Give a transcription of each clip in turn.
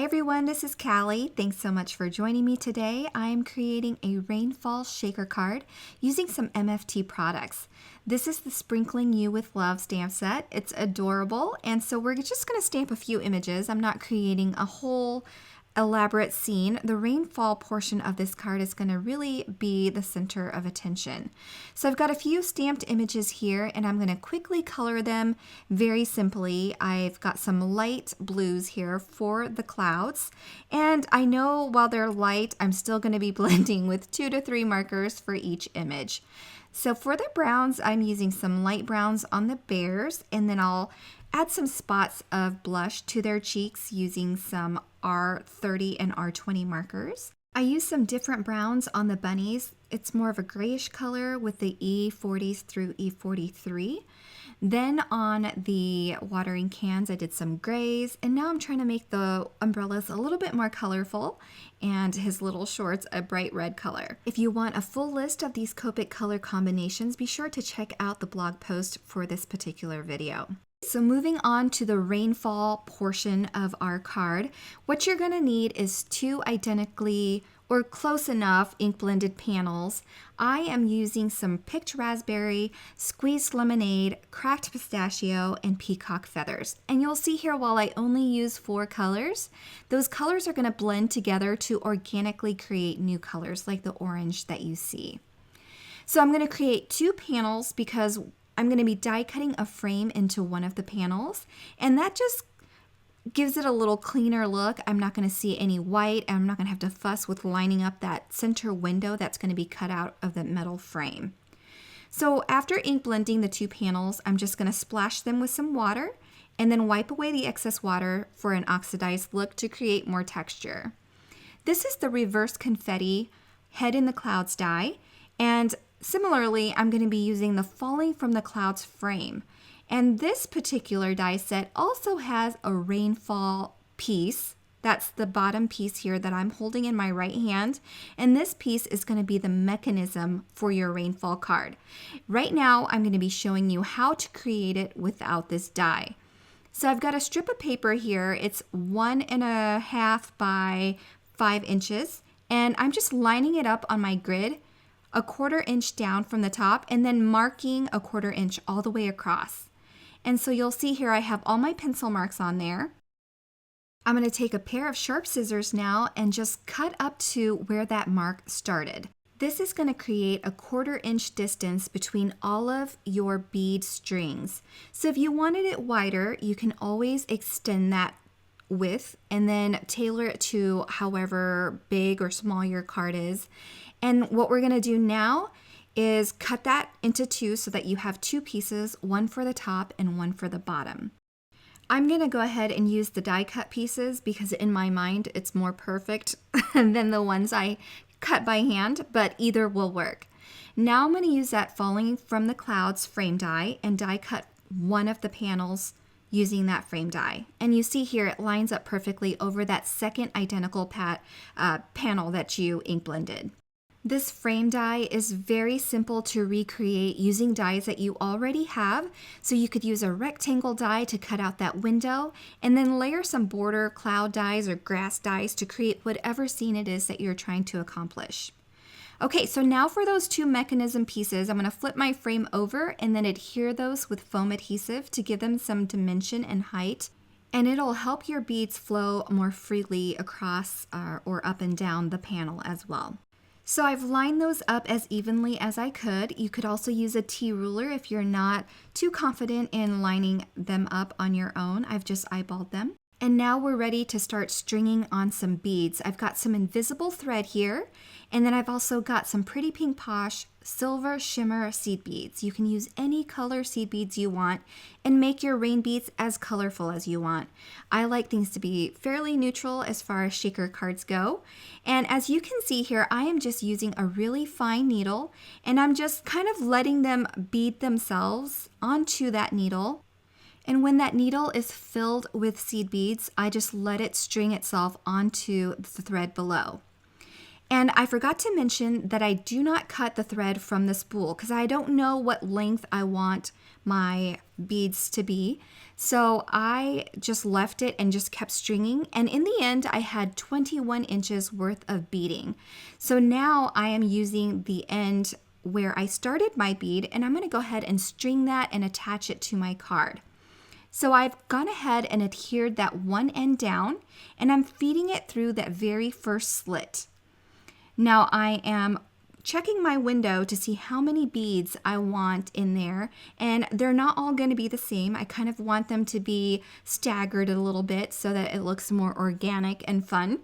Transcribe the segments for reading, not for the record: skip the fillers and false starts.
Hi everyone, this is Caly. Thanks so much for joining me today. I am creating a Rainfall shaker card using some MFT products. This is the Sprinkling You with Love stamp set. It's adorable, and so we're just going to stamp a few images. I'm not creating a whole elaborate scene. The rainfall portion of this card is going to really be the center of attention. So I've got a few stamped images here, and I'm going to quickly color them very simply. I've got some light blues here for the clouds, and I know while they're light, I'm still going to be blending with 2 to 3 markers for each image. So for the browns, I'm using some light browns on the bears, and then I'll add some spots of blush to their cheeks using some R30 and R20 markers. I use some different browns on the bunnies. It's more of a grayish color with the E40s through E43. Then on the watering cans, I did some grays, and now I'm trying to make the umbrellas a little bit more colorful and his little shorts a bright red color. If you want a full list of these Copic color combinations, be sure to check out the blog post for this particular video. So moving on to the rainfall portion of our card, what you're going to need is 2 identically or close enough ink blended panels. I am using some picked raspberry, squeezed lemonade, cracked pistachio, and peacock feathers. And you'll see here while I only use 4 colors, those colors are going to blend together to organically create new colors like the orange that you see. So I'm going to create 2 panels because I'm going to be die cutting a frame into one of the panels, and that just gives it a little cleaner look. I'm not going to see any white, and I'm not going to have to fuss with lining up that center window that's going to be cut out of the metal frame. So after ink blending the 2 panels, I'm just going to splash them with some water and then wipe away the excess water for an oxidized look to create more texture. This is the reverse confetti head in the clouds die, and similarly, I'm going to be using the Falling from the Clouds frame. And this particular die set also has a rainfall piece. That's the bottom piece here that I'm holding in my right hand. And this piece is going to be the mechanism for your rainfall card. Right now, I'm going to be showing you how to create it without this die. So I've got a strip of paper here. It's 1.5 by 5 inches. And I'm just lining it up on my grid, a 1/4 inch down from the top, and then marking a 1/4 inch all the way across. And so you'll see here I have all my pencil marks on there. I'm going to take a pair of sharp scissors now and just cut up to where that mark started. This is going to create a 1/4 inch distance between all of your bead strings. So if you wanted it wider, you can always extend that width and then tailor it to however big or small your card is. And what we're going to do now is cut that into 2 so that you have 2 pieces, one for the top and one for the bottom. I'm going to go ahead and use the die cut pieces because in my mind it's more perfect than the ones I cut by hand, but either will work. Now I'm going to use that Falling from the Clouds frame die and die cut one of the panels using that frame die. And you see here it lines up perfectly over that second identical panel that you ink blended. This frame die is very simple to recreate using dies that you already have. So you could use a rectangle die to cut out that window and then layer some border cloud dies or grass dies to create whatever scene it is that you're trying to accomplish. Okay, so now for those 2 mechanism pieces, I'm going to flip my frame over and then adhere those with foam adhesive to give them some dimension and height. And it'll help your beads flow more freely across or up and down the panel as well. So I've lined those up as evenly as I could. You could also use a T-ruler if you're not too confident in lining them up on your own. I've just eyeballed them. And now we're ready to start stringing on some beads. I've got some invisible thread here, and then I've also got some pretty pink Posh silver shimmer seed beads. You can use any color seed beads you want and make your rain beads as colorful as you want. I like things to be fairly neutral as far as shaker cards go. And as you can see here, I am just using a really fine needle, and I'm just kind of letting them bead themselves onto that needle. And when that needle is filled with seed beads, I just let it string itself onto the thread below. And I forgot to mention that I do not cut the thread from the spool because I don't know what length I want my beads to be. So I just left it and just kept stringing. And in the end, I had 21 inches worth of beading. So now I am using the end where I started my bead, and I'm going to go ahead and string that and attach it to my card. So I've gone ahead and adhered that one end down, and I'm feeding it through that very first slit. Now I am checking my window to see how many beads I want in there, and they're not all going to be the same. I kind of want them to be staggered a little bit so that it looks more organic and fun.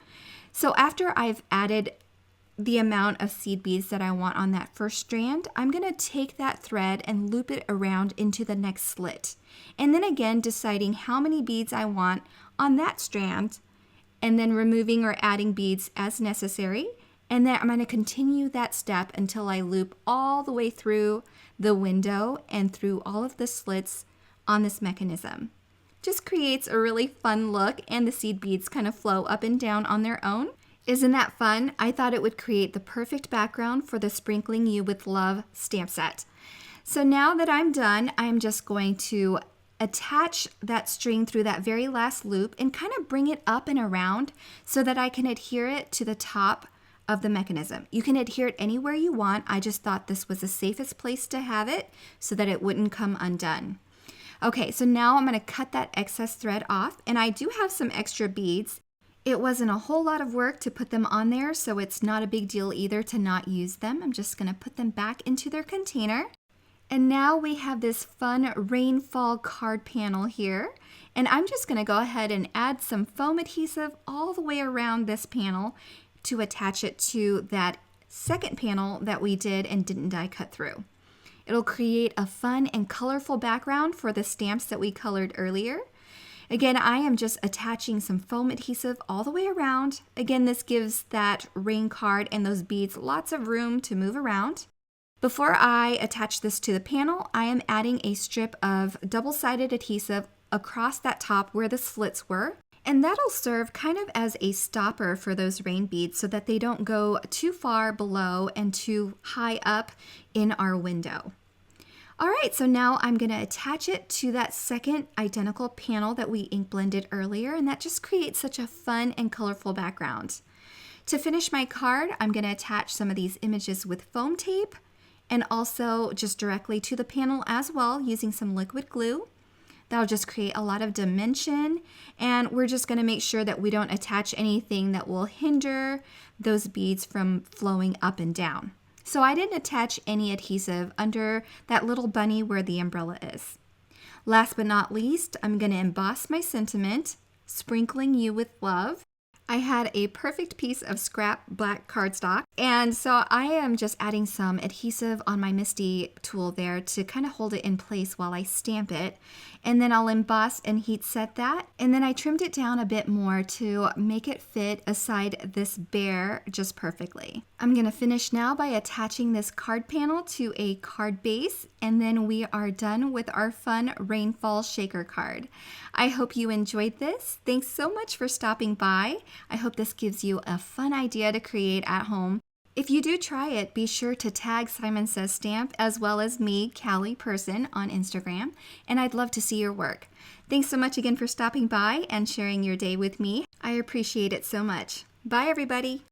So after I've added the amount of seed beads that I want on that first strand, I'm going to take that thread and loop it around into the next slit. And then again, deciding how many beads I want on that strand, and then removing or adding beads as necessary. And then I'm going to continue that step until I loop all the way through the window and through all of the slits on this mechanism. Just creates a really fun look, and the seed beads kind of flow up and down on their own. Isn't that fun? I thought it would create the perfect background for the Sprinkling You with Love stamp set. So now that I'm done, I'm just going to attach that string through that very last loop and kind of bring it up and around so that I can adhere it to the top of the mechanism. You can adhere it anywhere you want. I just thought this was the safest place to have it so that it wouldn't come undone. Okay, so now I'm going to cut that excess thread off, and I do have some extra beads. It wasn't a whole lot of work to put them on there, so it's not a big deal either to not use them. I'm just going to put them back into their container. And now we have this fun Rainfall card panel here. And I'm just going to go ahead and add some foam adhesive all the way around this panel to attach it to that second panel that we did and didn't die cut through. It'll create a fun and colorful background for the stamps that we colored earlier. Again, I am just attaching some foam adhesive all the way around. Again, this gives that rain card and those beads lots of room to move around. Before I attach this to the panel, I am adding a strip of double-sided adhesive across that top where the slits were. And that'll serve kind of as a stopper for those rain beads so that they don't go too far below and too high up in our window. All right, so now I'm going to attach it to that second identical panel that we ink blended earlier, and that just creates such a fun and colorful background. To finish my card, I'm going to attach some of these images with foam tape and also just directly to the panel as well using some liquid glue. That'll just create a lot of dimension, and we're just going to make sure that we don't attach anything that will hinder those beads from flowing up and down. So I didn't attach any adhesive under that little bunny where the umbrella is. Last but not least, I'm going to emboss my sentiment, Sprinkling You with Love. I had a perfect piece of scrap black cardstock, and so I am just adding some adhesive on my MISTI tool there to kind of hold it in place while I stamp it. And then I'll emboss and heat set that, and then I trimmed it down a bit more to make it fit aside this bear just perfectly. I'm going to finish now by attaching this card panel to a card base, and then we are done with our fun Rainfall shaker card. I hope you enjoyed this. Thanks so much for stopping by. I hope this gives you a fun idea to create at home. If you do try it, be sure to tag Simon Says Stamp as well as me, Caly Person, on Instagram, and I'd love to see your work. Thanks so much again for stopping by and sharing your day with me. I appreciate it so much. Bye, everybody.